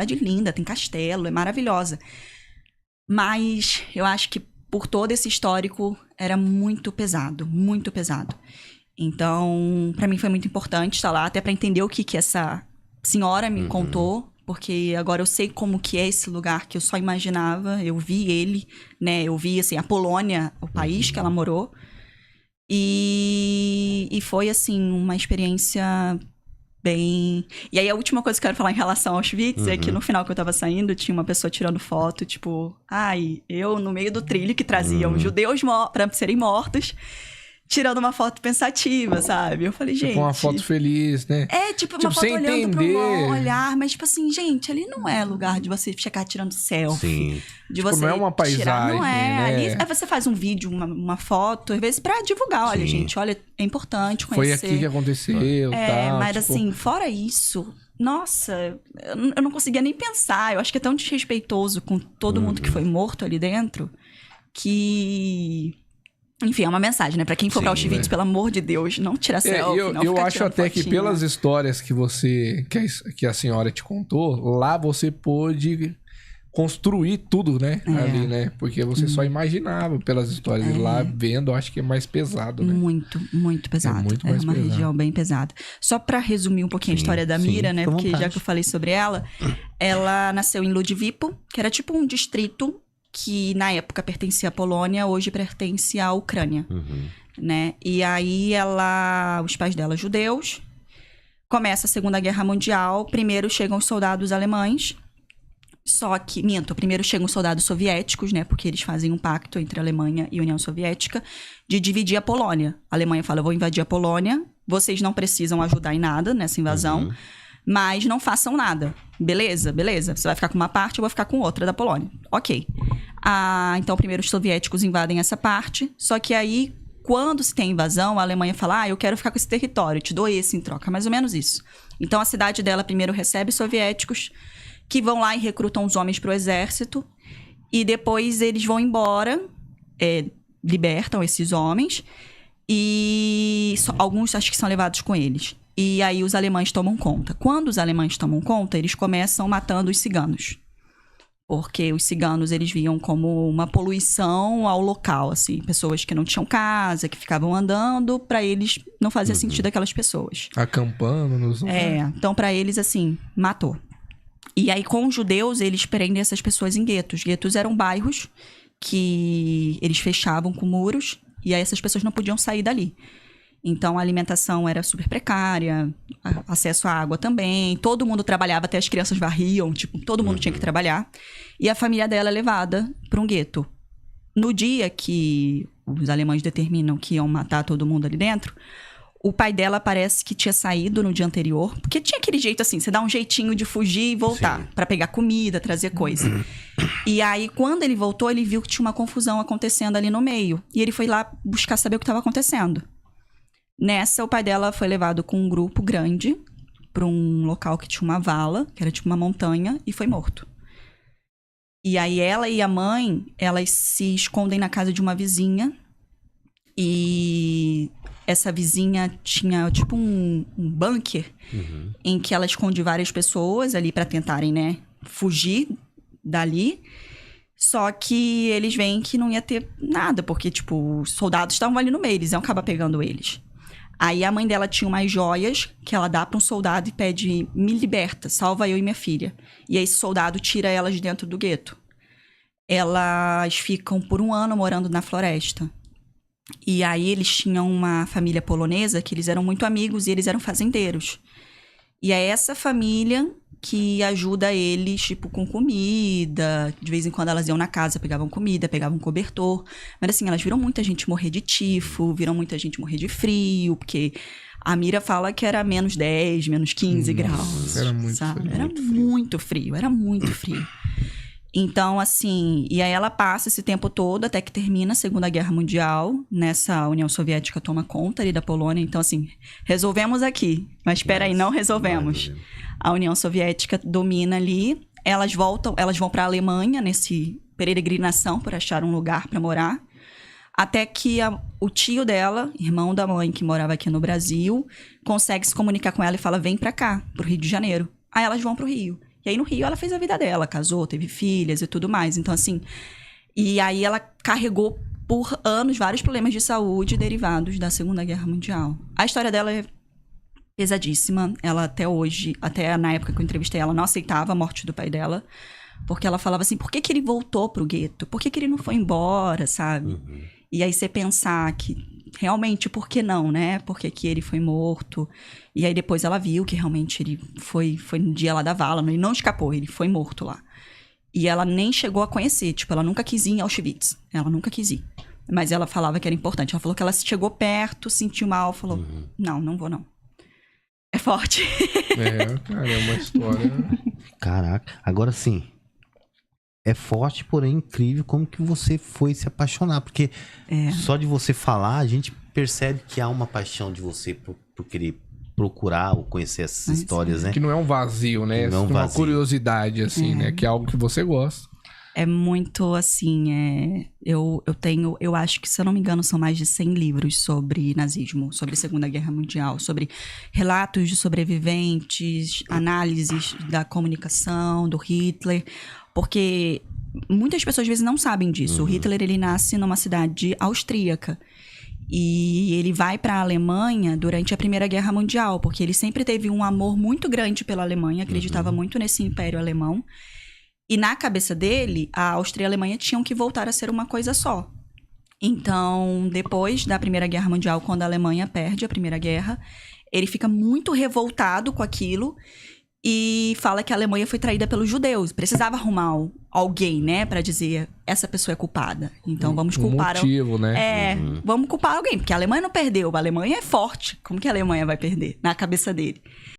cidade linda, tem castelo, é maravilhosa. Mas eu acho que por todo esse histórico era muito pesado, muito pesado. Então, pra mim foi muito importante estar lá, até pra entender o que essa senhora me contou, porque agora eu sei como que é esse lugar que eu só imaginava. Eu vi ele, né? Eu vi, assim, a Polônia, o país que ela morou. E foi, assim, uma experiência bem... E aí, a última coisa que eu quero falar em relação ao Auschwitz é que no final que eu tava saindo, tinha uma pessoa tirando foto, tipo... Ai, eu no meio do trilho que traziam judeus pra serem mortos... tirando uma foto pensativa, sabe? Eu falei, gente... Tipo uma foto feliz, né? Tipo uma foto olhando pro olhar, mas tipo assim, gente, ali não é lugar de você ficar tirando selfie. Sim. De tipo, você não é uma paisagem, não é. né? Ali você faz um vídeo, uma foto, às vezes pra divulgar. Olha, gente, olha, é importante conhecer. Foi aqui que aconteceu, tal. Mas tipo... assim, fora isso... Nossa, eu não conseguia nem pensar. Eu acho que é tão desrespeitoso com todo mundo que foi morto ali dentro, que... Enfim, é uma mensagem, né? Pra quem for pra Auschwitz, pelo amor de Deus, não tira selfie, eu acho até que pelas histórias que a senhora te contou, lá você pôde construir tudo, né? Ali, né? Porque você só imaginava pelas histórias. E lá vendo, eu acho que é mais pesado, né? Muito, muito pesado. É muito mais uma pesado. região bem pesada. Só pra resumir um pouquinho a história da Mira, né? Porque já que eu falei sobre ela, ela nasceu em Ludwipo, que era tipo um distrito que na época pertencia à Polônia, hoje pertence à Ucrânia, né? E aí os pais dela judeus, começa a Segunda Guerra Mundial, primeiro chegam os soldados alemães, primeiro chegam os soldados soviéticos, né? Porque eles fazem um pacto entre a Alemanha e a União Soviética de dividir a Polônia. A Alemanha fala, eu vou invadir a Polônia, vocês não precisam ajudar em nada nessa invasão, mas não façam nada. Beleza? Você vai ficar com uma parte, eu vou ficar com outra da Polônia. Ok. Então, primeiro os soviéticos invadem essa parte. Só que aí, quando se tem invasão, a Alemanha fala, eu quero ficar com esse território, te dou esse em troca. Mais ou menos isso. Então, a cidade dela primeiro recebe soviéticos, que vão lá e recrutam os homens para o exército. E depois eles vão embora, libertam esses homens. E alguns acho que são levados com eles. E aí os alemães tomam conta. Quando os alemães tomam conta, eles começam matando os ciganos. Porque os ciganos, eles viam como uma poluição ao local, assim. Pessoas que não tinham casa, que ficavam andando. Para eles, não fazia sentido aquelas pessoas. Acampando nos lugares. Então para eles, assim, matou. E aí, com os judeus, eles prendem essas pessoas em guetos. Guetos eram bairros que eles fechavam com muros. E aí essas pessoas não podiam sair dali. Então, a alimentação era super precária, acesso à água também. Todo mundo trabalhava, até as crianças varriam, tipo, todo mundo tinha que trabalhar. E a família dela é levada para um gueto. No dia que os alemães determinam que iam matar todo mundo ali dentro, o pai dela parece que tinha saído no dia anterior. Porque tinha aquele jeito assim, você dá um jeitinho de fugir e voltar, para pegar comida, trazer coisa. E aí, quando ele voltou, ele viu que tinha uma confusão acontecendo ali no meio. E ele foi lá buscar saber o que estava acontecendo. Nessa, o pai dela foi levado com um grupo grande para um local que tinha uma vala, que era tipo uma montanha, e foi morto. E aí ela e a mãe, elas se escondem na casa de uma vizinha. E essa vizinha tinha tipo um bunker em que ela esconde várias pessoas ali para tentarem, né, fugir dali. Só que eles veem que não ia ter nada, porque tipo, os soldados estavam ali no meio, eles iam acabar pegando eles. Aí a mãe dela tinha umas joias que ela dá para um soldado e pede, me liberta, salva eu e minha filha. E aí esse soldado tira elas de dentro do gueto. Elas ficam por 1 ano morando na floresta. E aí eles tinham uma família polonesa que eles eram muito amigos e eles eram fazendeiros. E é essa família que ajuda eles, tipo, com comida. De vez em quando elas iam na casa, pegavam comida, pegavam cobertor. Mas assim, elas viram muita gente morrer de tifo, viram muita gente morrer de frio, porque a Mira fala que era menos 10, menos 15 graus. Era muito sabe? frio. Era muito frio. Então, assim, e aí ela passa esse tempo todo até que termina a Segunda Guerra Mundial. Nessa, a União Soviética toma conta ali da Polônia. Então, assim, resolvemos aqui. Mas espera aí, não resolvemos. A União Soviética domina ali. Elas vão para a Alemanha nesse peregrinação por achar um lugar para morar. Até que o tio dela, irmão da mãe que morava aqui no Brasil, consegue se comunicar com ela e fala, vem para cá, pro Rio de Janeiro. Aí elas vão pro Rio. E aí no Rio ela fez a vida dela, casou, teve filhas e tudo mais. Então assim, e aí ela carregou por anos vários problemas de saúde derivados da Segunda Guerra Mundial. A história dela é pesadíssima. Ela até hoje, até na época que eu entrevistei ela, não aceitava a morte do pai dela. Porque ela falava assim, por que que ele voltou pro gueto? Por que que ele não foi embora, sabe? E aí você pensar que, realmente, por que não, né? Por que que ele foi morto? E aí depois ela viu que realmente ele foi no dia lá da vala, ele não escapou, ele foi morto lá. E ela nem chegou a conhecer, tipo, ela nunca quis ir em Auschwitz. Ela nunca quis ir. Mas ela falava que era importante. Ela falou que ela chegou perto, sentiu mal, falou, não vou não. É forte. Cara, é uma história... Caraca, agora sim... É forte, porém incrível como que você foi se apaixonar. Porque só de você falar, a gente percebe que há uma paixão de você por querer procurar ou conhecer essas histórias, né? Que não é um vazio, né? Não é um uma vazio. curiosidade, assim, né? Que é algo que você gosta. É muito, assim, eu acho que, se eu não me engano, são mais de 100 livros sobre nazismo, sobre Segunda Guerra Mundial, sobre relatos de sobreviventes, análises da comunicação, do Hitler, porque muitas pessoas às vezes não sabem disso. O Hitler, ele nasce numa cidade austríaca e ele vai para a Alemanha durante a Primeira Guerra Mundial, porque ele sempre teve um amor muito grande pela Alemanha, acreditava muito nesse Império Alemão. E na cabeça dele, a Áustria e a Alemanha tinham que voltar a ser uma coisa só. Então, depois da Primeira Guerra Mundial, quando a Alemanha perde a Primeira Guerra, ele fica muito revoltado com aquilo e fala que a Alemanha foi traída pelos judeus. Precisava arrumar alguém, né, pra dizer, essa pessoa é culpada. Então, vamos culpar... motivo, né? Vamos culpar alguém, porque a Alemanha não perdeu. A Alemanha é forte. Como que a Alemanha vai perder? Na cabeça dele.